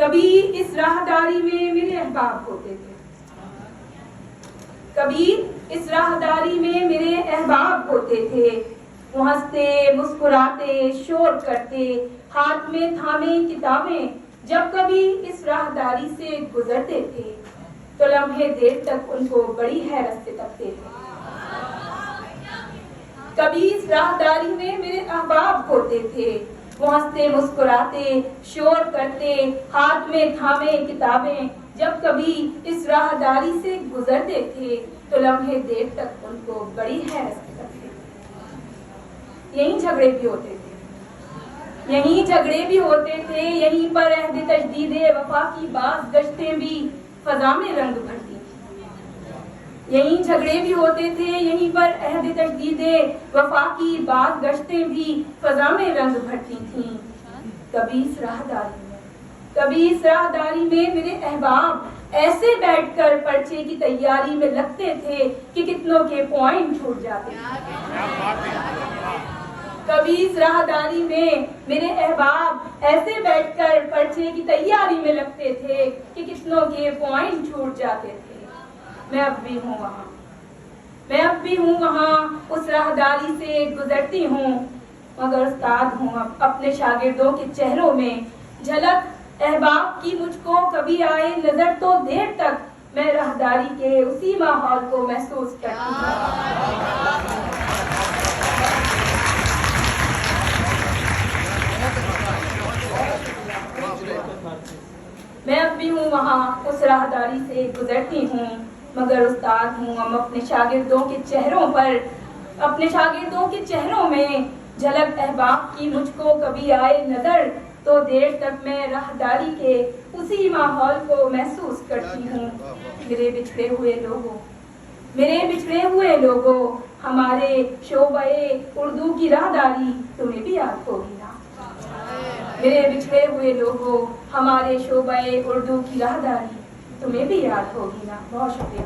کبھی اس راہداری میں میرے احباب ہوتے تھے، کبھی اس راہداری میں میرے احباب ہوتے تھے، وہ ہنستے مسکراتے شور کرتے ہاتھ میں تھامے کتابیں، جب کبھی اس راہداری سے گزرتے تھے تو لمحے دیر تک ان کو بڑی حیرت سے تکتے تھے۔ کبھی اس راہداری میں میرے احباب ہوتے تھے، وہ ہنستے مسکراتے شور کرتے ہاتھ میں تھامے کتابیں، جب کبھی اس راہداری سے گزرتے تھے تو لمحے دیر تک ان کو بڑی حیرت سے تکتے تھے۔ یہیں جھگڑے بھی ہوتے تھے، یہیں جھگڑے بھی ہوتے تھے، یہیں پر عہد تجدید وفا کی بعض گشتیں بھی فضا میں رنگ بھرتی تھیں، یہیں جھگڑے بھی ہوتے تھے، یہیں پر عہد تجدید وفا کی بعض گشتیں بھی فضا میں رنگ بھرتی تھیں۔ کبھی اس راہداری میں میرے احباب ایسے بیٹھ کر پرچے کی تیاری میں لگتے تھے کہ کتنوں کے پوائنٹ چھوٹ جاتے تھے۔ کبھی اس راہداری میں میرے احباب ایسے بیٹھ کر پرچے کی تیاری میں لگتے تھے کہ کتنوں کے پوائنٹ چھوٹ جاتے تھے۔ میں اب بھی ہوں وہاں، اس راہداری سے گزرتی ہوں، مگر استاد ہوں اپنے شاگردوں کے چہروں میں، جھلک احباب کی مجھ کو کبھی آئے نظر تو دیر تک میں راہداری کے اسی ماحول کو محسوس کرتی ہوں۔ میں اب بھی ہوں وہاں، اس راہداری سے گزرتی ہوں، مگر استاد ہوں ہم اپنے شاگردوں کے چہروں پر، اپنے شاگردوں کے چہروں میں، جھلک احباب کی مجھ کو کبھی آئے نظر تو دیر تک میں راہداری کے اسی ماحول کو محسوس کرتی ہوں۔ میرے بچھڑے ہوئے لوگوں، ہمارے شعبہ اردو کی راہداری تمہیں بھی یاد ہوگی نا؟ میرے بچھڑے ہوئے لوگوں، ہمارے شعبہ اردو کی راہداری تمہیں بھی یاد ہوگی نا؟ بہت شکریہ۔